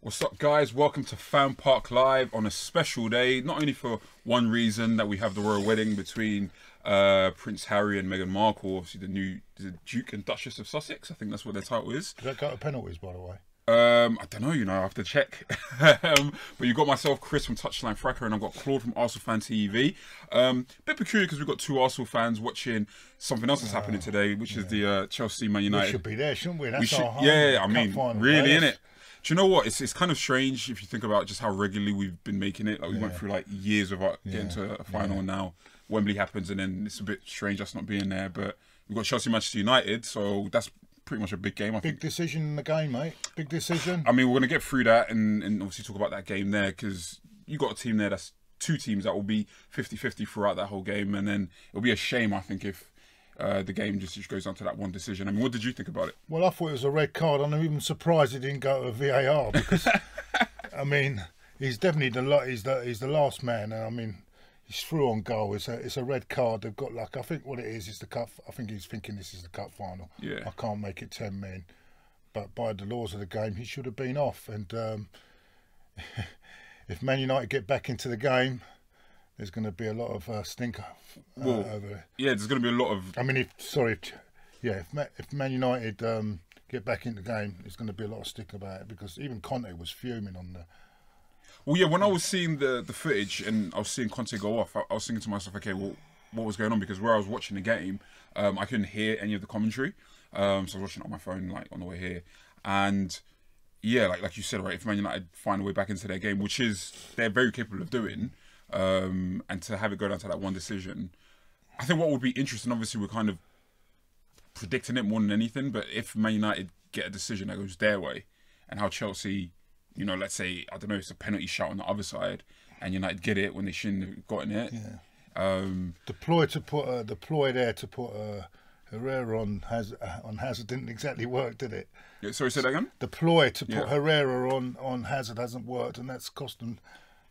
What's up, guys? Welcome to FanPark Live on a special day. Not only for one reason, that we have the royal wedding between Prince Harry and Meghan Markle, obviously the Duke and Duchess of Sussex. I think that's what their title is. Did that go to penalties, by the way? I don't know, I have to check. But you got myself, Chris from Touchline Fracker, and I've got Claude from Arsenal Fan TV. Bit peculiar because we've got two Arsenal fans watching something else that's happening today, which is the Chelsea Man United. We should be there, shouldn't we? That's we should, our home. yeah, I mean, really, innit? Do you know what? It's kind of strange if you think about just how regularly we've been making it. Like we went through like years without getting to a final, and now Wembley happens, and then it's a bit strange us not being there. But we've got Chelsea Manchester United, so that's pretty much a big game. I think. Big decision in the game, mate. Big decision. I mean, we're going to get through that and obviously talk about that game there, because you got a team there that's two teams that will be 50-50 throughout that whole game, and then it'll be a shame, I think, if the game just goes down to that one decision. I mean, what did you think about it? Well, I thought it was a red card. I'm even surprised it didn't go to VAR because, I mean, he's definitely he's the last man, and I mean, he's through on goal. It's a red card. They've got like, I think what it is the cup. I think he's thinking this is the cup final. Yeah. I can't make it 10 men, but by the laws of the game, he should have been off. And if Man United get back into the game, there's going to be a lot of stinker over there. Yeah, there's going to be a lot of... I mean, if Man United get back into the game, there's going to be a lot of stick about it, because even Conte was fuming on the... Well, yeah, when I was seeing the footage and I was seeing Conte go off, I was thinking to myself, okay, well, what was going on? Because where I was watching the game, I couldn't hear any of the commentary. So I was watching it on my phone, like, on the way here. And... yeah, like you said, right, if Man United find a way back into their game, which is they're very capable of doing, and to have it go down to that one decision, I think what would be interesting, obviously we're kind of predicting it more than anything, but if Man United get a decision that goes their way, and how Chelsea, let's say, I don't know, it's a penalty shot on the other side, and United get it when they shouldn't have gotten it. Yeah. Deploy there to put Herrera on Hazard didn't exactly work, did it? Yeah, sorry, say that again? Deploy to put Herrera on Hazard hasn't worked, and that's cost them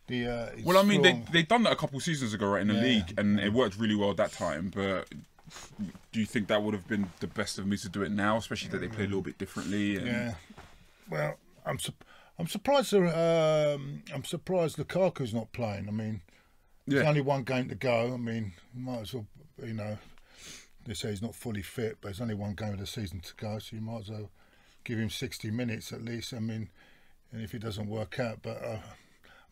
the... well, I mean, they've done that a couple of seasons ago, right, in the league, and it worked really well at that time, but do you think that would have been the best of me to do it now, especially that they play a little bit differently? And... yeah. Well, I'm surprised. I'm surprised Lukaku's not playing. I mean, there's only one game to go. I mean, might as well, they say he's not fully fit, but there's only one game of the season to go, so you might as well give him 60 minutes at least. I mean, and if it doesn't work out, but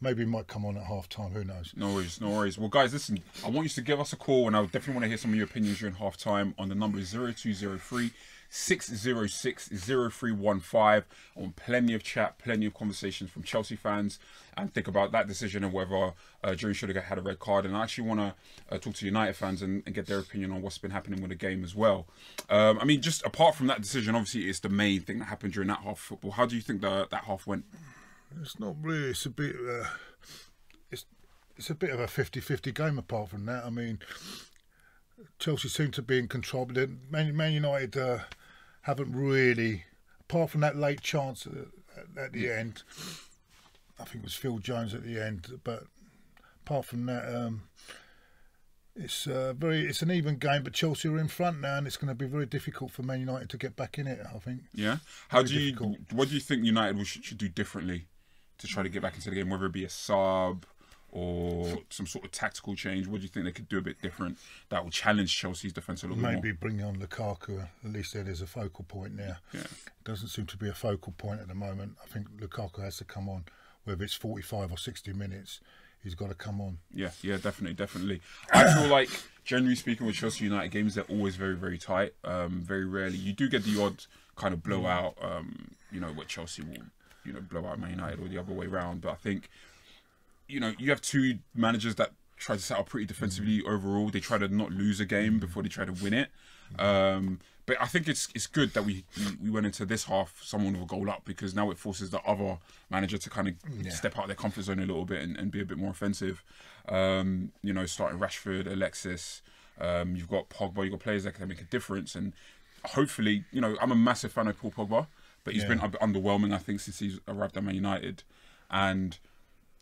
maybe he might come on at half-time, who knows. No worries, no worries. Well, guys, listen, I want you to give us a call, and I definitely want to hear some of your opinions during half-time on the number 0203 606 0315. I want plenty of chat, plenty of conversations from Chelsea fans, and think about that decision and whether Jury should have had a red card. And I actually want to talk to United fans and get their opinion on what's been happening with the game as well. I mean, just apart from that decision, obviously it's the main thing that happened during that half of football. How do you think that half went? It's not really. It's a bit. It's a bit of a 50-50 game. Apart from that, I mean, Chelsea seem to be in control, but Man United haven't really. Apart from that late chance at the end, I think it was Phil Jones at the end. But apart from that, it's an even game. But Chelsea are in front now, and it's going to be very difficult for Man United to get back in it, I think. Yeah. What do you think United should do differently to try to get back into the game, whether it be a sub or some sort of tactical change? What do you think they could do a bit different that will challenge Chelsea's defence a little bit more? Maybe bring on Lukaku. At least there's a focal point there. Yeah. It doesn't seem to be a focal point at the moment. I think Lukaku has to come on, whether it's 45 or 60 minutes. He's got to come on. Yeah, definitely. I feel like, generally speaking, with Chelsea United games, they're always very, very tight. Very rarely. You do get the odd kind of blowout, where Chelsea will, blow out Man United or the other way around. But I think, you have two managers that try to set up pretty defensively overall. They try to not lose a game before they try to win it. But I think it's good that we went into this half someone with a goal up, because now it forces the other manager to kind of step out of their comfort zone a little bit and be a bit more offensive. Starting Rashford, Alexis, you've got Pogba, you've got players that can make a difference. And hopefully, I'm a massive fan of Paul Pogba, but he's been a bit underwhelming, I think, since he's arrived at Man United. And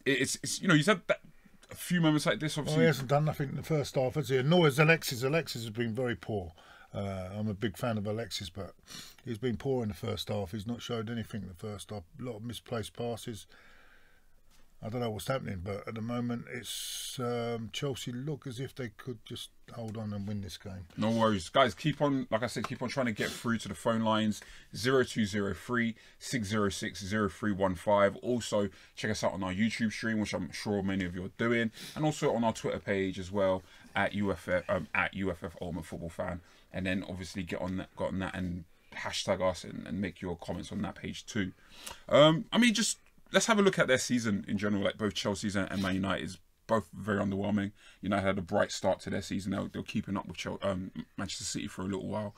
it's he's had that a few moments like this, obviously. Well, he hasn't done nothing in the first half, has he? Nor has Alexis. Alexis has been very poor. I'm a big fan of Alexis, but he's been poor in the first half. He's not showed anything in the first half. A lot of misplaced passes. I don't know what's happening, but at the moment it's Chelsea look as if they could just hold on and win this game. No worries. Guys, keep on, like I said, keep on trying to get through to the phone lines 0203 606 0315. Also, check us out on our YouTube stream, which I'm sure many of you are doing, and also on our Twitter page as well at UFF Ultimate Football Fan. And then obviously get on that and hashtag us and make your comments on that page too. I mean, just let's have a look at their season in general, like both Chelsea's and Man United's, both very underwhelming. United had a bright start to their season. They were keeping up with Manchester City for a little while.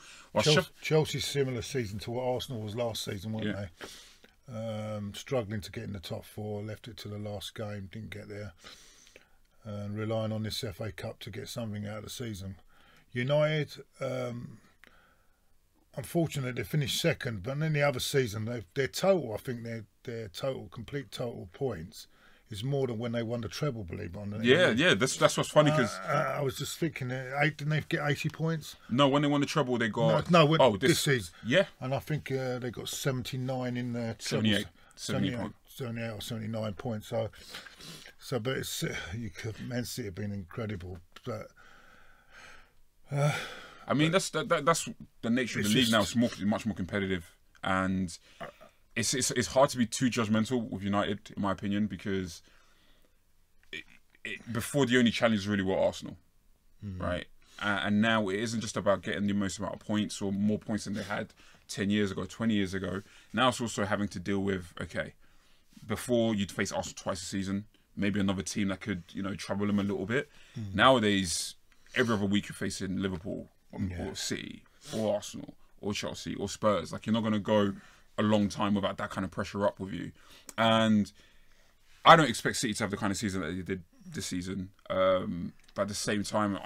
Chelsea's similar season to what Arsenal was last season, weren't they? Struggling to get in the top four, left it to the last game, didn't get there. And relying on this FA Cup to get something out of the season. United, unfortunately, they finished second, but in the other season, their total, I think their complete total points is more than when they won the treble, believe it or not. Yeah, that's what's funny because I was just thinking, didn't they get 80 points? No, when they won the treble, they got this season. Yeah, and I think they got 79 in their 78 or 79 points. So, but it's Man City have been incredible, but. I mean, that's the nature of the league now. It's much more competitive, and it's hard to be too judgmental with United, in my opinion, because before the only challenge really were Arsenal, right? And now it isn't just about getting the most amount of points or more points than they had 10 years ago, 20 years ago. Now it's also having to deal with, okay, before you'd face Arsenal twice a season, maybe another team that could, trouble them a little bit. Nowadays, every other week you're facing Liverpool or City or Arsenal or Chelsea or Spurs. Like, you're not going to go a long time without that kind of pressure up with you. And I don't expect City to have the kind of season that they did this season. But at the same time,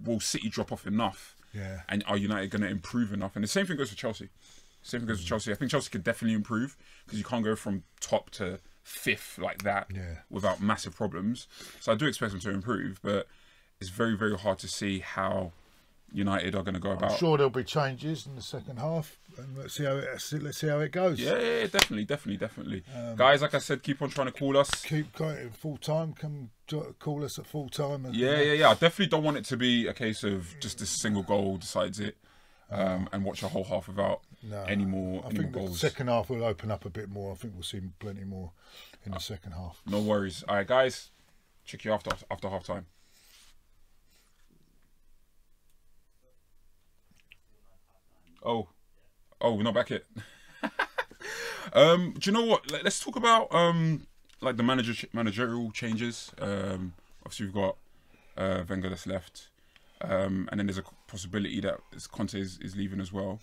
will City drop off enough? Yeah. And are United going to improve enough? And the same thing goes for Chelsea. I think Chelsea could definitely improve because you can't go from top to fifth like that without massive problems. So I do expect them to improve, but it's very, very hard to see how United are going to go about. I'm sure there'll be changes in the second half, and let's see how it goes. Yeah, definitely. Guys, like I said, keep on trying to call us. Keep full time. Come call us at full time. Yeah. I definitely don't want it to be a case of just a single goal decides it, and watch a whole half without any more I think goals. The second half will open up a bit more. I think we'll see plenty more in the second half. No worries. All right, guys, check you after half time. Oh, we're not back yet. Do you know what? Let's talk about like the managerial changes. Obviously we've got Wenger that's left, and then there's a possibility that Conte is leaving as well.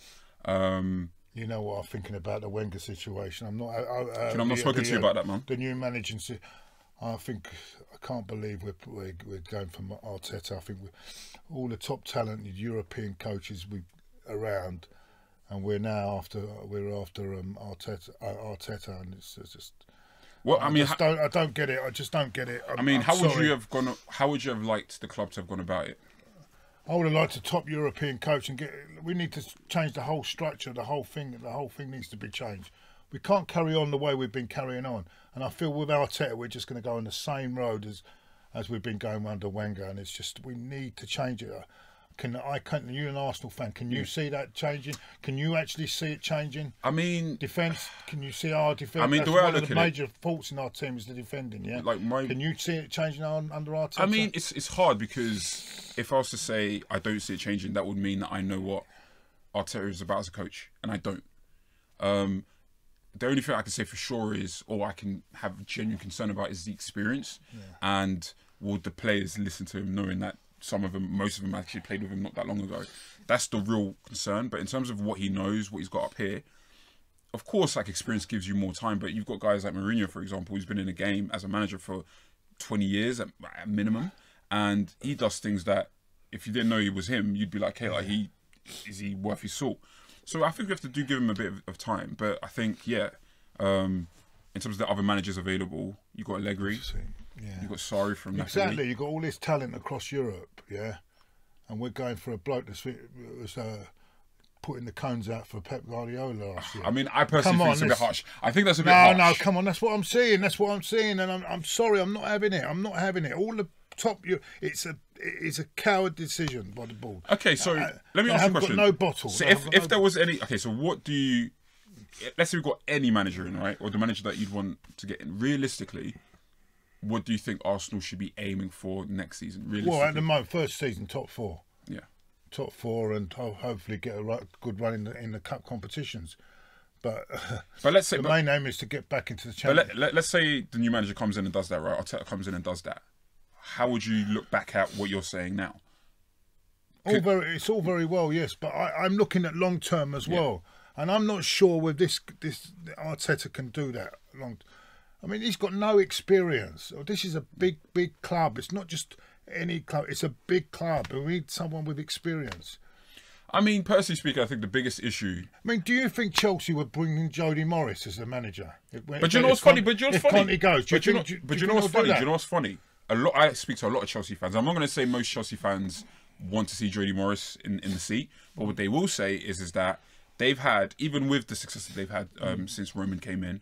You know what I'm thinking about the Wenger situation. I'm not. I'm not spoken to you about that, man. The new manager. I can't believe we're going from Arteta. I think all the top talented European coaches around, and we're after Arteta, and it's just. Well, I mean, I don't get it. I just don't get it. How would you have liked the club to have gone about it? I would have liked a top European coach and we need to change the whole structure, the whole thing needs to be changed. We can't carry on the way we've been carrying on. And I feel with Arteta, we're just going to go on the same road as we've been going under Wenger. And it's just, we need to change it. You're an Arsenal fan. Can you see that changing? Can you actually see it changing? I mean, defence. Can you see our defence? I mean, the way I look at it, the major faults in our team is the defending. Yeah. Can you see it changing under Arteta? I mean, it's hard because if I was to say I don't see it changing, that would mean that I know what Arteta is about as a coach, and I don't. The only thing I can say for sure is, or I can have genuine concern about, is the experience, and will the players listen to him, knowing that most of them actually played with him not that long ago. That's the real concern. But in terms of what he knows, what he's got up here, of course, like, experience gives you more time. But you've got guys like Mourinho, for example, who's been in a game as a manager for 20 years at minimum, and he does things that if you didn't know he was him, you'd be like, hey, like, is he worth his salt? So I think we have to give him a bit of time. But I think, in terms of the other managers available, you've got Allegri. You've got Sarri from Napoli. Exactly, you've got all this talent across Europe, and we're going for a bloke that's putting the cones out for Pep Guardiola last year. I mean, I personally think it's a bit harsh. I think that's a bit harsh. No, come on, that's what I'm saying. That's what I'm saying, and I'm sorry, I'm not having it. I'm not having it. All the top, it's a coward decision by the board. Okay, so let me ask you a question. Got no bottle. So if there was any, okay, so what do you? Let's say we've got any manager in, right, or the manager that you'd want to get in. Realistically, what do you think Arsenal should be aiming for next season? Realistically, well, at the moment, first season, top 4. Yeah. Top 4, and hopefully get a good run in the cup competitions. But let's say the main aim is to get back into the Championship. But let's say the new manager comes in and does that, right? Arteta comes in and does that. How would you look back at what you're saying now? It's all very well, yes, but I'm looking at long term as well, and I'm not sure with this Arteta can do that long. I mean, he's got no experience. This is a big club. It's not just any club. It's a big club. We need someone with experience. I mean, personally speaking, I think the biggest issue. I mean, do you think Chelsea would bring in Jody Morris as the manager? But you know what's funny? But you know what's funny? Conte goes, but you know what's funny? Do you know what's funny? I speak to a lot of Chelsea fans. I'm not going to say most Chelsea fans want to see Jody Morris in the seat, but what they will say is that they've had, even with the success that they've had since Roman came in,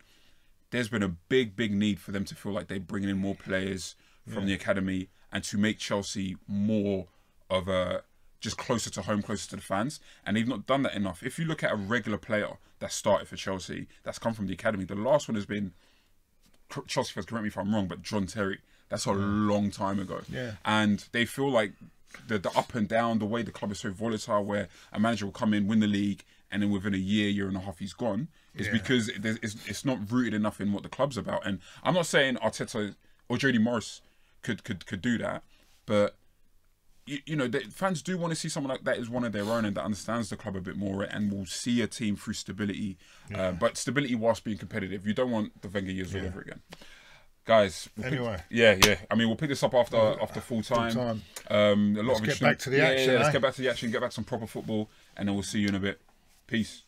there's been a big need for them to feel like they're bringing in more players from the academy and to make Chelsea more of a just closer to home, closer to the fans. And they've not done that enough. If you look at a regular player that started for Chelsea, that's come from the academy, the last one has been, Chelsea fans, correct me if I'm wrong, but John Terry. That's a long time ago. Yeah. And they feel like the up and down, the way the club is so volatile, where a manager will come in, win the league, and then within a year and a half he's gone, is because it's not rooted enough in what the club's about. And I'm not saying Arteta or Jody Morris could do that, but you know, the fans do want to see someone like that is one of their own and that understands the club a bit more and will see a team through stability, but stability whilst being competitive. You don't want the Wenger years all over again. Guys, anyway, I mean, we'll pick this up after full time. Let's get back to the action. Let's get back to the action, get back to some proper football, and then we'll see you in a bit. Peace.